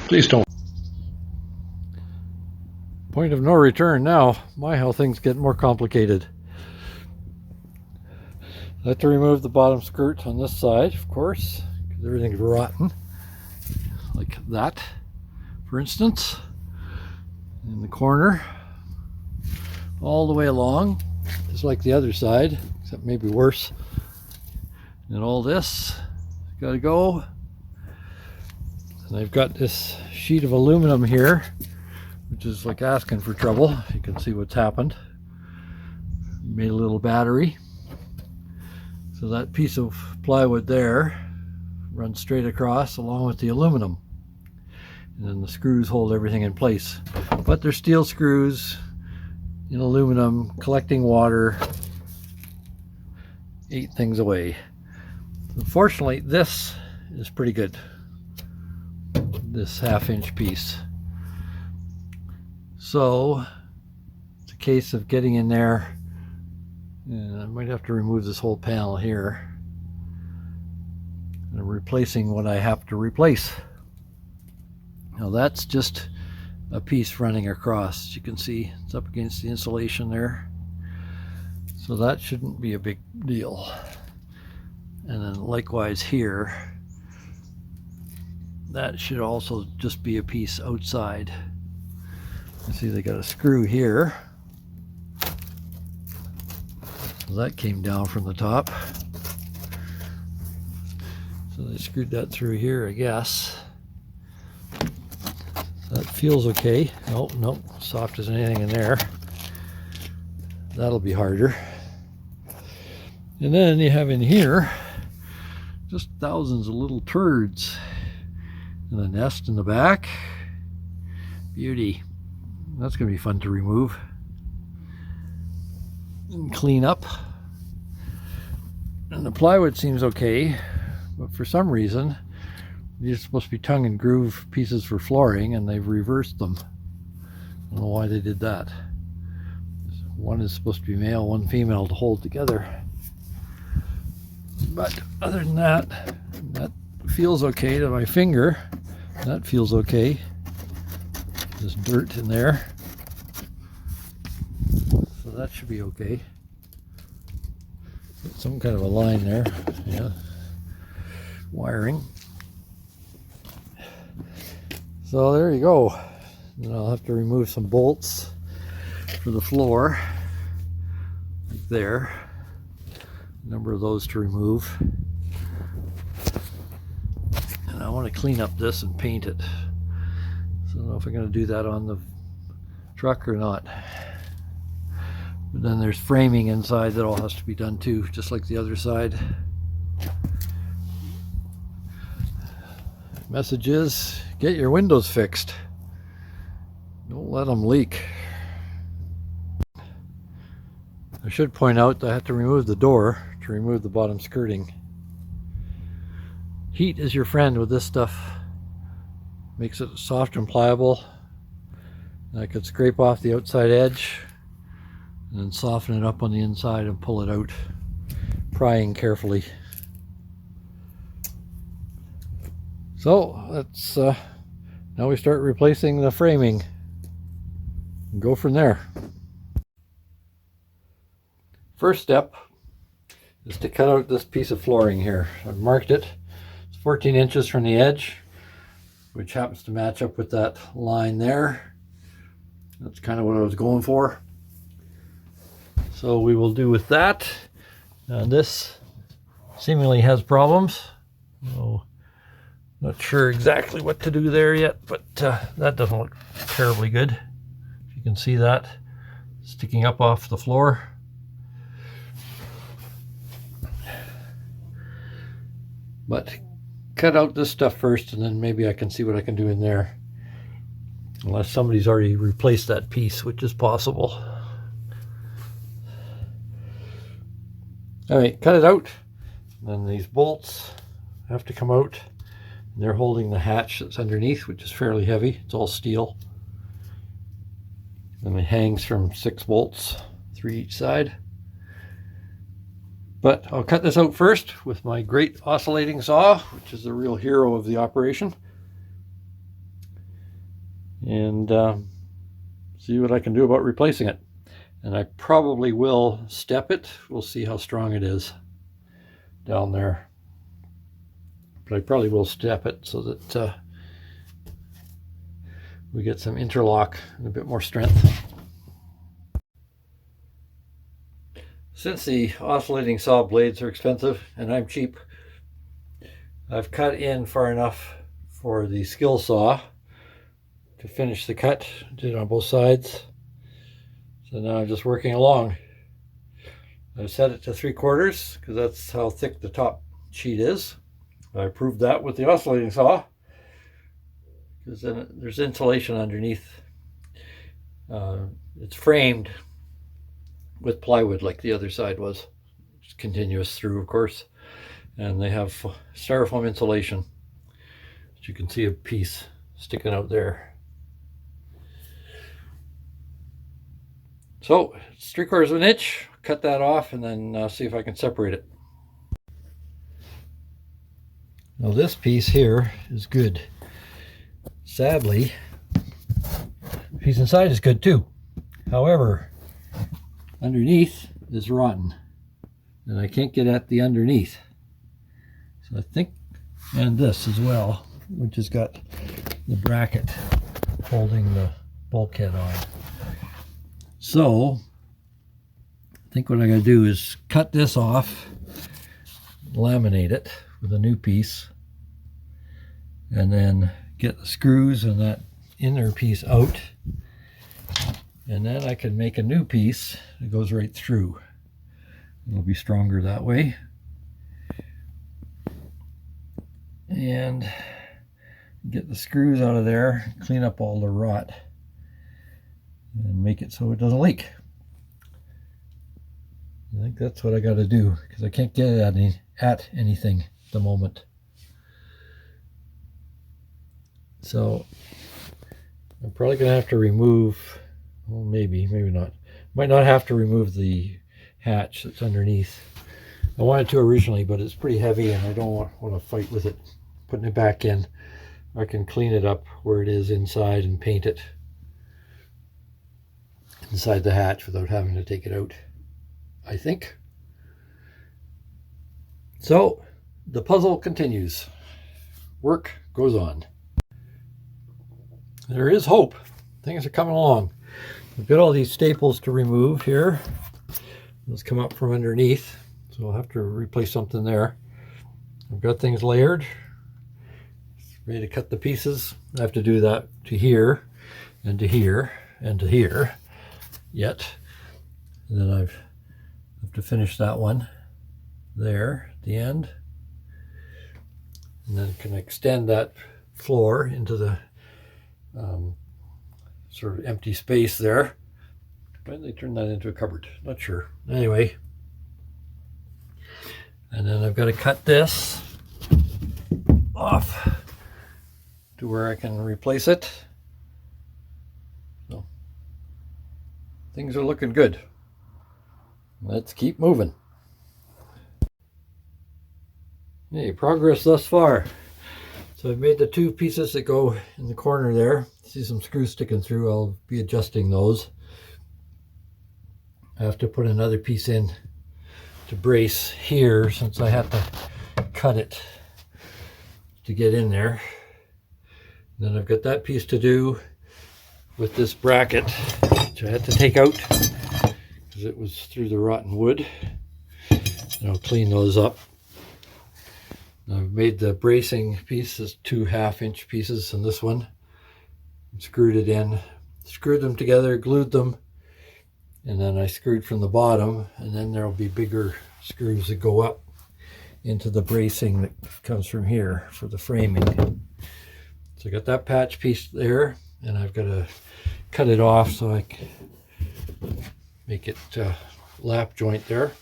Please don't. Point of no return now. My, how things get more complicated. I have to remove the bottom skirt on this side, of course, because everything's rotten. Like that, for instance. In the corner. All the way along. Just like the other side, except maybe worse. And all this got to go. And I've got this sheet of aluminum here, which is like asking for trouble. You can see what's happened. Made a little battery. So that piece of plywood there runs straight across along with the aluminum. And then the screws hold everything in place. But they're steel screws in aluminum, collecting water, ate things away. Unfortunately, this is pretty good. This 1/2 inch piece. So it's a case of getting in there, and I might have to remove this whole panel here and replacing what I have to replace. Now that's just a piece running across. As you can see, it's up against the insulation there. So that shouldn't be a big deal. And then likewise here, that should also just be a piece outside. You see they got a screw here. So that came down from the top. So they screwed that through here, I guess. That feels okay. Oh, no, soft as anything in there. That'll be harder. And then you have in here just thousands of little turds. And a nest in the back. Beauty. That's going to be fun to remove and clean up. And the plywood seems okay, but for some reason these are supposed to be tongue and groove pieces for flooring, and they've reversed them. I don't know why they did that. One is supposed to be male, one female to hold together. But other than that, that feels okay to my finger. That feels okay. There's dirt in there. So that should be okay. Some kind of a line there. Yeah. Wiring. So there you go. Then I'll have to remove some bolts for the floor. Like there. A number of those to remove. And I want to clean up this and paint it. So I don't know if I'm going to do that on the truck or not. But then there's framing inside that all has to be done too, just like the other side. Message is, get your windows fixed. Don't let them leak. I should point out that I have to remove the door to remove the bottom skirting. Heat is your friend with this stuff. Makes it soft and pliable. And I could scrape off the outside edge and then soften it up on the inside and pull it out, prying carefully. So let's now we start replacing the framing and go from there. First step is to cut out this piece of flooring here. I've marked it. It's 14 inches from the edge, which happens to match up with that line there. That's kind of what I was going for. So we will do with that. This seemingly has problems. So not sure exactly what to do there yet, but that doesn't look terribly good. You can see that sticking up off the floor. But cut out this stuff first, and then maybe I can see what I can do in there. Unless somebody's already replaced that piece, which is possible. All right, cut it out. And then these bolts have to come out. And they're holding the hatch that's underneath, which is fairly heavy. It's all steel. And it hangs from 6 bolts, 3 each side. But I'll cut this out first with my great oscillating saw, which is the real hero of the operation. and see what I can do about replacing it. And I probably will step it. We'll see how strong it is down there. But I probably will step it so that we get some interlock and a bit more strength. Since the oscillating saw blades are expensive and I'm cheap, I've cut in far enough for the skill saw to finish the cut. Did it on both sides. So now I'm just working along. I've set it to 3/4 because that's how thick the top sheet is. I proved that with the oscillating saw because then there's insulation underneath. It's framed with plywood like the other side was. It's continuous through, of course. And they have styrofoam insulation. As you can see a piece sticking out there. So it's 3/4 of an inch. Cut that off and then see if I can separate it. Now this piece here is good. Sadly, the piece inside is good too. However, underneath is rotten and I can't get at the underneath. So I think, and this as well, which has got the bracket holding the bulkhead on. So I think what I gotta do is cut this off, laminate it with a new piece, and then get the screws and that inner piece out, and then I can make a new piece that goes right through. It'll be stronger that way. And get the screws out of there, clean up all the rot, and make it so it doesn't leak. I think that's what I got to do because I can't get it at anything at the moment. So I'm probably going to have to remove, well, maybe not. Might not have to remove the hatch that's underneath. I wanted to originally, but it's pretty heavy and I don't want to fight with it. Putting it back in, I can clean it up where it is inside and paint it inside the hatch without having to take it out, I think. So the puzzle continues. Work goes on. There is hope. Things are coming along. I've got all these staples to remove here. Those come up from underneath, so I'll have to replace something there. I've got things layered, ready to cut the pieces. I have to do that to here and to here and to here yet. And then I have to finish that one there at the end. And then can extend that floor into the sort of empty space there. Why did they turn that into a cupboard? Not sure. Anyway. And then I've got to cut this off to where I can replace it. So things are looking good. Let's keep moving. Hey, progress thus far. So I've made the two pieces that go in the corner there. See some screws sticking through. I'll be adjusting those. I have to put another piece in to brace here since I had to cut it to get in there. And then I've got that piece to do with this bracket, which I had to take out because it was through the rotten wood. And I'll clean those up. I've made the bracing pieces 2 1/2-inch pieces and this one. Screwed it in, screwed them together, glued them, and then I screwed from the bottom, and then there'll be bigger screws that go up into the bracing that comes from here for the framing. So I got that patch piece there, and I've got to cut it off so I can make it lap joint there.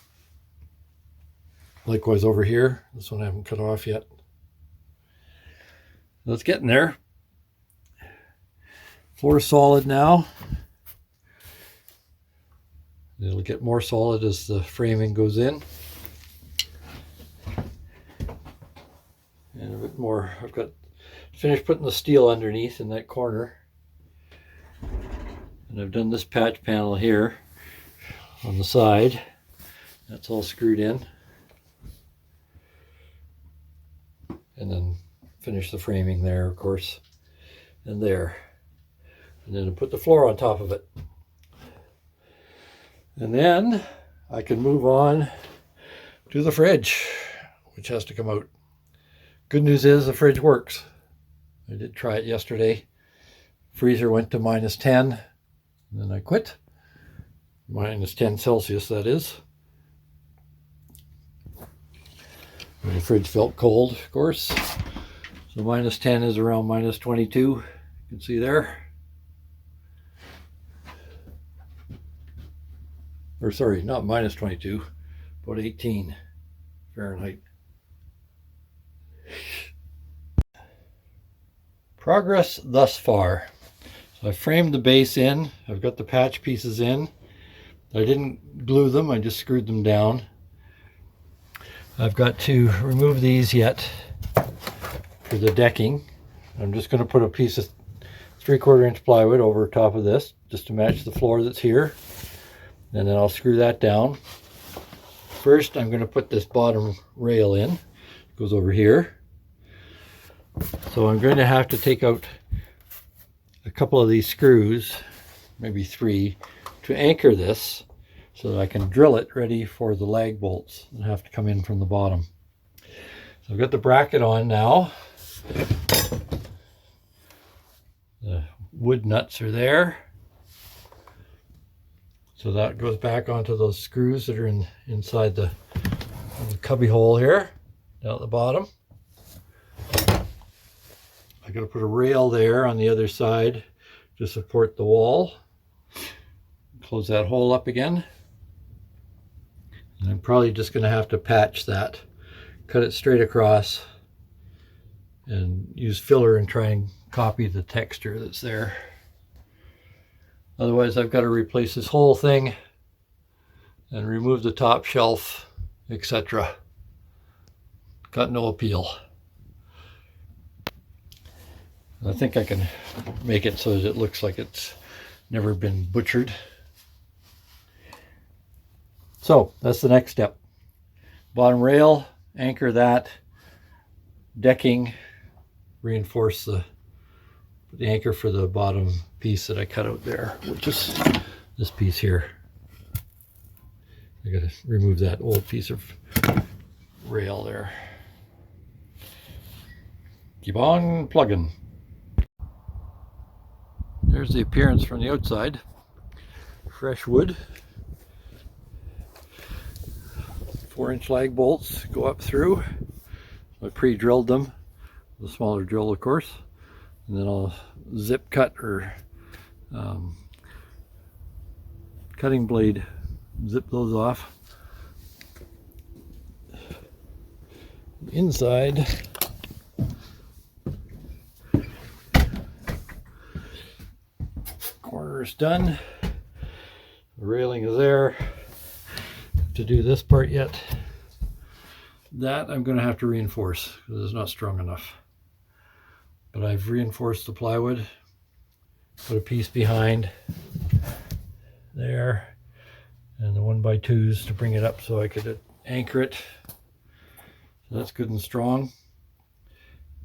Likewise over here, this one I haven't cut off yet. Let's get in there. Floor is solid now. It'll get more solid as the framing goes in. And a bit more, I've got finished putting the steel underneath in that corner. And I've done this patch panel here on the side. That's all screwed in. And then finish the framing there, of course, and there. And then put the floor on top of it. And then I can move on to the fridge, which has to come out. Good news is the fridge works. I did try it yesterday. Freezer went to -10, and then I quit. -10 Celsius, that is. And the fridge felt cold, of course. So -10 is around -22. You can see there. Or sorry, not -22, but 18 Fahrenheit. Progress thus far. So I framed the base in. I've got the patch pieces in. I didn't glue them, I just screwed them down. I've got to remove these yet for the decking. I'm just going to put a piece of 3/4 inch plywood over top of this just to match the floor that's here. And then I'll screw that down. First, I'm going to put this bottom rail in. It goes over here. So I'm going to have to take out a couple of these screws, maybe 3, to anchor this so that I can drill it ready for the lag bolts that have to come in from the bottom. So I've got the bracket on now. The wood nuts are there. So that goes back onto those screws that are inside the cubby hole here, down at the bottom. I got to put a rail there on the other side to support the wall. Close that hole up again. And I'm probably just going to have to patch that, cut it straight across, and use filler and try and copy the texture that's there. Otherwise, I've got to replace this whole thing and remove the top shelf, etc. Got no appeal. I think I can make it so that it looks like it's never been butchered. So that's the next step. Bottom rail, anchor that, decking, reinforce the anchor for the bottom piece that I cut out there, which is this piece here. I gotta remove that old piece of rail there. Keep on plugging. There's the appearance from the outside. Fresh wood. 4-inch lag bolts go up through. I pre-drilled them with a smaller drill, of course, and then I'll zip cut or cutting blade, zip those off. Inside, corner is done. The railing is there. To do this part yet. That I'm going to have to reinforce because it's not strong enough. But I've reinforced the plywood, put a piece behind there, and the 1x2s to bring it up so I could anchor it. So that's good and strong.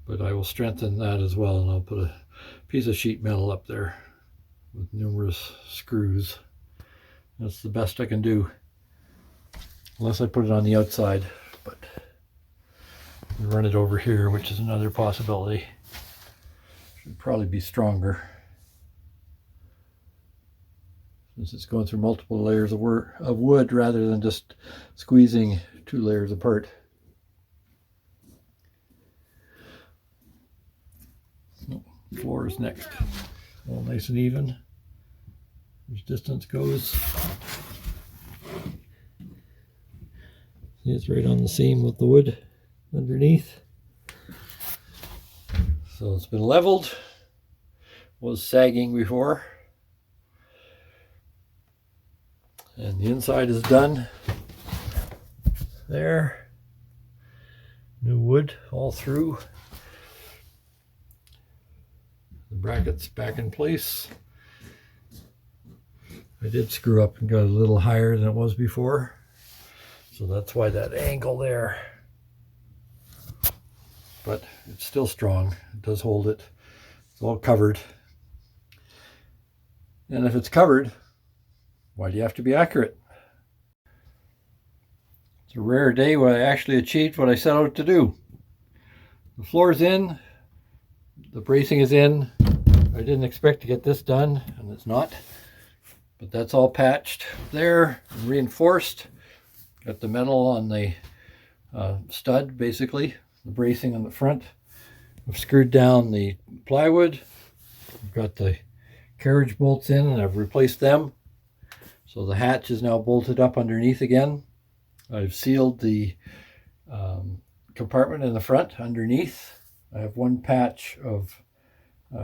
But I will strengthen that as well, and I'll put a piece of sheet metal up there with numerous screws. That's the best I can do. Unless I put it on the outside, but run it over here, which is another possibility. Should probably be stronger, since it's going through multiple layers of wood rather than just squeezing 2 layers apart. Floor is next. All nice and even as distance goes. It's right on the seam with the wood underneath. So it's been leveled. Was sagging before. And the inside is done. There. New wood all through. The brackets back in place. I did screw up and got a little higher than it was before. So that's why that angle there. But it's still strong. It does hold it. It's all covered. And if it's covered, why do you have to be accurate? It's a rare day when I actually achieved what I set out to do. The floor's in. The bracing is in. I didn't expect to get this done, and it's not. But that's all patched there and reinforced. Got the metal on the stud, basically, the bracing on the front. I've screwed down the plywood. I've got the carriage bolts in, and I've replaced them. So the hatch is now bolted up underneath again. I've sealed the compartment in the front underneath. I have one patch of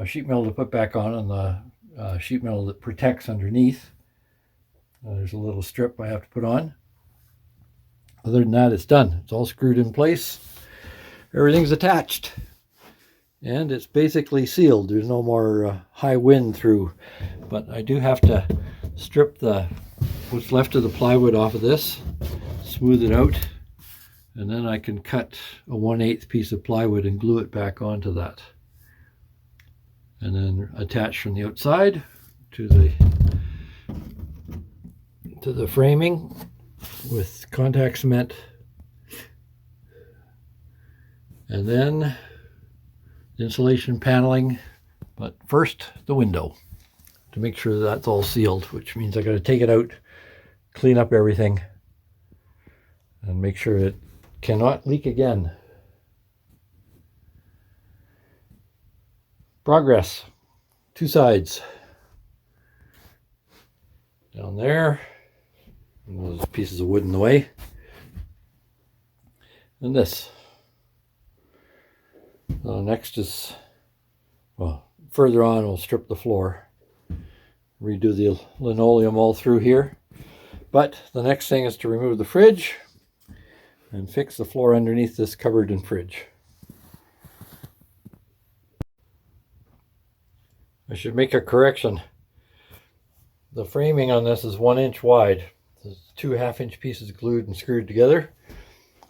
sheet metal to put back on the sheet metal that protects underneath. There's a little strip I have to put on. Other than that, it's done. It's all screwed in place. Everything's attached. And it's basically sealed. There's no more high wind through. But I do have to strip what's left of the plywood off of this, smooth it out, and then I can cut a 1/8 piece of plywood and glue it back onto that. And then attach from the outside to the framing with contact cement. And then insulation paneling, but first the window to make sure that's all sealed, which means I got to take it out, clean up everything, and make sure it cannot leak again. Progress. 2 sides. Down there. And those pieces of wood in the way. And this. Next is, well, further on we'll strip the floor. Redo the linoleum all through here. But the next thing is to remove the fridge and fix the floor underneath this cupboard and fridge. I should make a correction. The framing on this is 1 inch wide. There's 2 1/2-inch pieces glued and screwed together.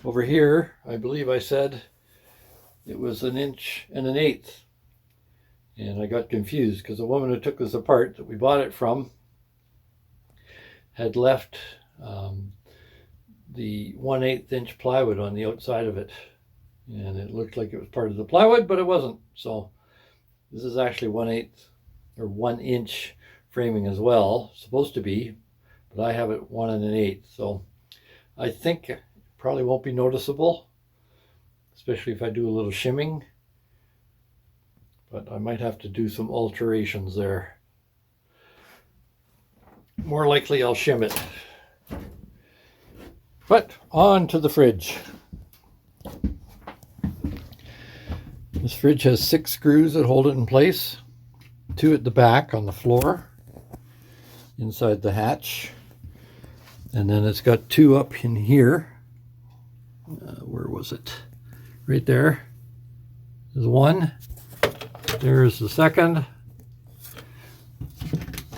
Over here, I believe I said it was 1 1/8 inches. And I got confused because the woman who took this apart that we bought it from had left the 1/8 inch plywood on the outside of it. And it looked like it was part of the plywood, but it wasn't. So this is actually 1/8 or 1 inch framing as well, supposed to be, but I have it 1 1/8. So I think it probably won't be noticeable, especially if I do a little shimming, but I might have to do some alterations there. More likely I'll shim it. But on to the fridge. This fridge has 6 screws that hold it in place. 2 at the back on the floor, inside the hatch. And then it's got 2 up in here. Where was it? Right there. There's 1. There's the second.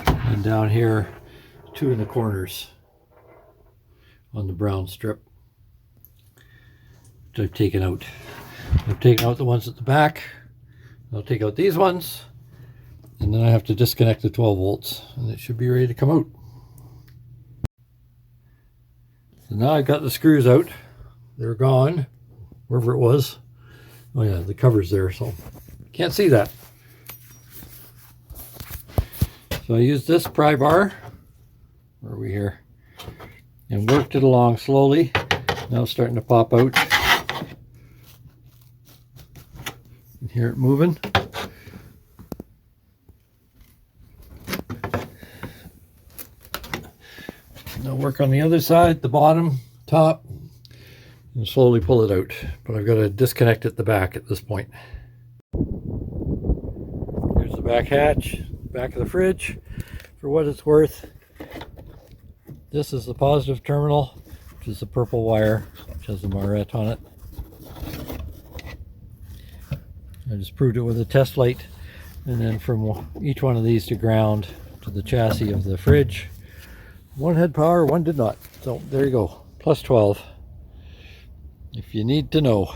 And down here, 2 in the corners on the brown strip, which I've taken out. I've taken out the ones at the back. I'll take out these ones, and then I have to disconnect the 12 volts, and it should be ready to come out. So now I've got the screws out. They're gone, wherever it was. Oh yeah, the cover's there, so can't see that. So I used this pry bar, where are we here, and worked it along slowly. Now it's starting to pop out. You hear it moving. Now work on the other side, the bottom, top, and slowly pull it out. But I've got to disconnect at the back at this point. Here's the back hatch, back of the fridge. For what it's worth, this is the positive terminal, which is the purple wire, which has the Marette on it. I just proved it with a test light, and then from each one of these to ground to the chassis of the fridge, One had power, one did not. So there you go, plus 12. If you need to know.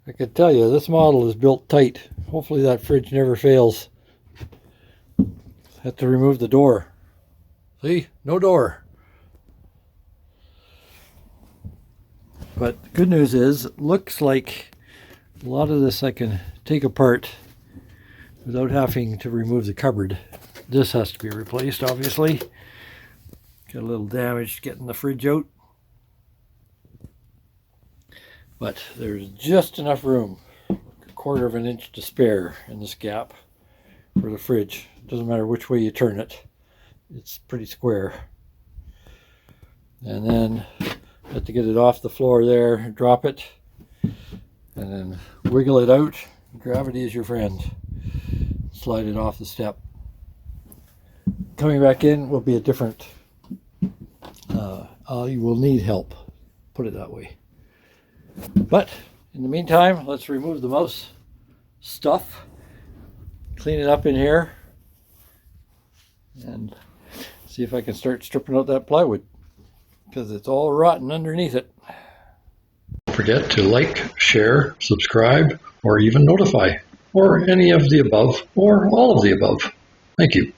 I could tell you, this model is built tight. Hopefully that fridge never fails. Have to remove the door. See? No door. But the good news is, it looks like a lot of this I can take apart without having to remove the cupboard. This has to be replaced, obviously. Got a little damage getting the fridge out. But there's just enough room, a quarter of an inch to spare in this gap for the fridge. Doesn't matter which way you turn it. It's pretty square. And then I have to get it off the floor there, drop it, and then wiggle it out. Gravity is your friend. Slide it off the step. Coming back in will be a different, you will need help, put it that way. But in the meantime, let's remove the mouse stuff, clean it up in here, and see if I can start stripping out that plywood, because it's all rotten underneath it. Don't forget to like, share, subscribe, or even notify, or any of the above, or all of the above. Thank you.